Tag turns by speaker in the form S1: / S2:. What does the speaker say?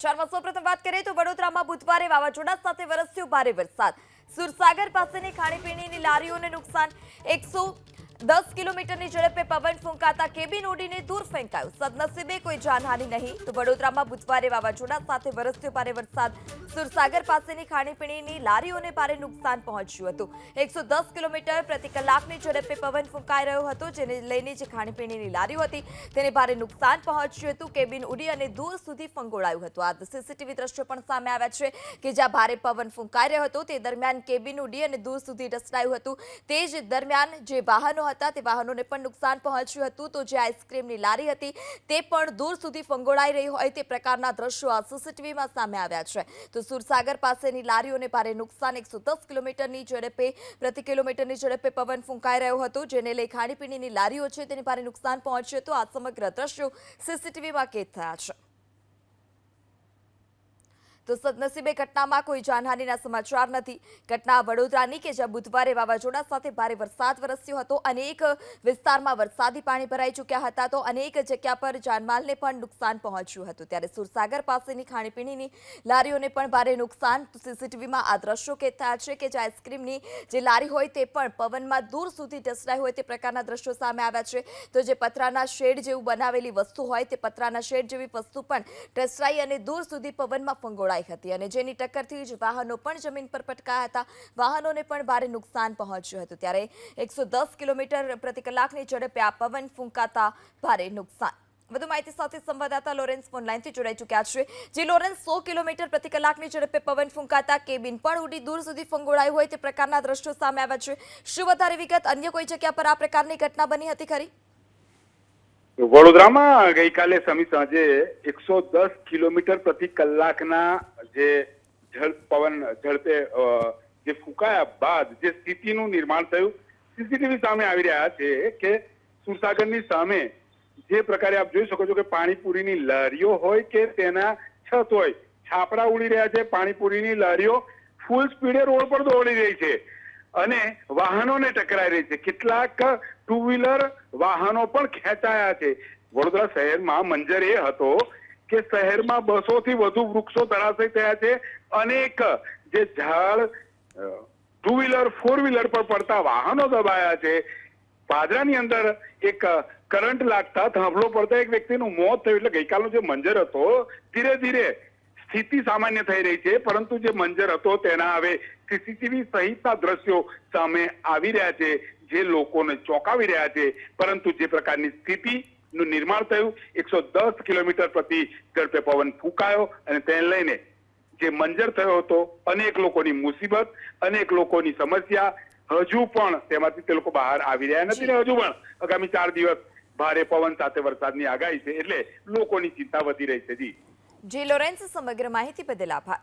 S1: સૌપ્રથમ વાત કરીએ તો વડોદરામાં બુધવારે વાવાઝોડા સાથે વરસ્યો ભારે વરસાદ। સુરસાગર પાસેની ખાણીપીણીની લારીઓને નુકસાન। 110 કિલોમીટરની ઝડપે પવન ફૂંકાતા કેબિન ઉડીને દૂર ફેંકાયું। સદનસીબે કોઈ જાનહાનિ નહીં। તો વડોદરામાં બુધવારે વાવાઝોડા સાથે વરસ્યો ભારે વરસાદ। સુરસાગર પાસેની ખાણીપીણીની લારીઓને ભારે નુકસાન પહોંચ્યું હતું। 110 કિલોમીટર પ્રતિ કલાકની ઝડપે પવન ફૂંકાઈ રહ્યો હતો, જેને લઈને જે ખાણીપીણીની લારીઓ હતી તેને ભારે નુકસાન પહોંચ્યું હતું। કેબિન ઉડી અને દૂર સુધી ફંગોળાયું હતું। આ સીસીટીવી દ્રશ્યો પણ સામે આવ્યા છે કે જ્યાં ભારે પવન ફૂંકાઈ રહ્યો હતો તે દરમિયાન કેબિન ઉડી અને દૂર સુધી ઢસડાયું હતું। તે જ દરમિયાન જે વાહનો હતા તે વાહનોને પણ નુકસાન પહોંચ્યું હતું। તો જે આઈસ્ક્રીમની લારી હતી તે પણ દૂર સુધી ફંગોળાઈ રહી હોય તે પ્રકારના દ્રશ્યો આ સીસીટીવીમાં સામે આવ્યા છે। તો સુરસાગર પાસેની લારીઓને ભારે નુકસાન। 110 કિલોમીટરની ઝડપે પ્રતિ કિલોમીટરની ઝડપે પવન ફૂંકાઈ રહ્યો હતો, જેને લઈ ખાણીપીણીની લારીઓ છે તેને ભારે નુકસાન પહોંચ્યું હતું। આ સમગ્ર દ્રશ્યો સીસીટીવીમાં કેદ થયા છે। તો સદનસીબે ઘટનામાં કોઈ જાનહાનિના સમાચાર નથી। ઘટના વડોદરાની કે જ્યાં બુધવારે વાવાઝોડા સાથે ભારે વરસાદ વરસ્યો હતો। અનેક વિસ્તારમાં વરસાદી પાણી ભરાઈ ચૂક્યા હતા, તો અનેક જગ્યા પર જાનમાલને પણ નુકસાન પહોંચ્યું હતું। ત્યારે સુરસાગર પાસેની ખાણીપીણીની લારીઓને પણ ભારે નુકસાન। સીસીટીવીમાં આ દ્રશ્યો કેદ થયા છે કે જ્યાં આઈસ્ક્રીમની જે લારી હોય તે પણ પવનમાં દૂર સુધી ઢસડાઈ હોય તે પ્રકારના દ્રશ્યો સામે આવ્યા છે। તો જે પતરાના શેડ જેવું બનાવેલી વસ્તુ હોય તે પતરાના શેડ જેવી વસ્તુ પણ ઢસડાઈ અને દૂર સુધી પવનમાં ફંગોળાઈ હતી અને જેની ટક્કરથી જ વાહનો પણ જમીન પર પટકાયા હતા। વાહનોને પણ ભારે નુકસાન પહોંચ્યું હતું। ત્યારે 110 કિલોમીટર પ્રતિ કલાકની ઝડપે આ પવન ફૂંકાતા ભારે નુકસાન। વધુ માહિતી સાથે સંવાદદાતા લોરેન્સ ફોન લાઈનથી જોડાઈ ચૂક્યા છે। જે લોરેન્સ, 100 કિલોમીટર પ્રતિ કલાકની ઝડપે પવન ફૂંકાતા કેબિન પણ ઉડી દૂર સુધી ફંગોળાયું હોય તે પ્રકારના દ્રશ્યો સામે આવ્યા છે। શું વધારે વિગત? અન્ય કોઈ જગ્યા પર આ પ્રકારની ઘટના બની હતી ખરી?
S2: વડોદરામાં ગઈકાલે સમી સાંજે 110 કિલોમીટર પ્રતિ કલાકના જે પવન ઝડપે જે ફૂંકાયા બાદ જે સ્થિતિનું નિર્માણ થયું, સીસીટીવી સામે આવી રહ્યા છે કે સુરસાગરની સામે જે પ્રકારે આપ જોઈ શકો છો કે પાણીપુરીની લારીઓ હોય કે તેના છત હોય, છાપરા ઉડી રહ્યા છે। પાણીપુરીની લારીઓ ફૂલ સ્પીડે રોડ પર દોડી રહી છે અને વાહનોને ટકરાઈ રહી છે। કેટલાક ટુ વ્હીલર વાહનો પણ ખેંચાયા છે। વડોદરા શહેરમાં મંજર એ હતો કે શહેરમાં 200 થી વધુ વૃક્ષો ધરાશયી થયા છે। અનેક જે ઝાડ ટુ વ્હીલર, ફોર વ્હીલર પર પડતા વાહનો દબાયા છે। પાદરાની અંદર એક કરંટ લાગતા થાંભલો પડતા એક વ્યક્તિનું મોત થયું। એટલે ગઈકાલનો જે મંજર હતો ધીરે ધીરે સ્થિતિ સામાન્ય થઈ રહી છે, પરંતુ જે મંજર હતો તેના હવે સીસીટીવી સહિતના દ્રશ્યો સામે આવી રહ્યા છે, જે લોકોને ચોંકાવી રહ્યા છે। પરંતુ જે પ્રકારની સ્થિતિનું નિર્માણ થયું, 110 કિલોમીટર પ્રતિ ઝડપે પવન ફૂંકાયો અને તેને લઈને જે મંજર થયો હતો, અનેક લોકોની મુસીબત, અનેક લોકોની સમસ્યા, હજુ પણ તેમાંથી તે લોકો બહાર આવી રહ્યા નથી ને હજુ પણ આગામી 4 દિવસ ભારે પવન સાથે વરસાદની આગાહી છે, એટલે લોકોની ચિંતા વધી રહી છે। જી
S1: લોરેન્સ, સમગ્ર માહિતી બદલ આભાર।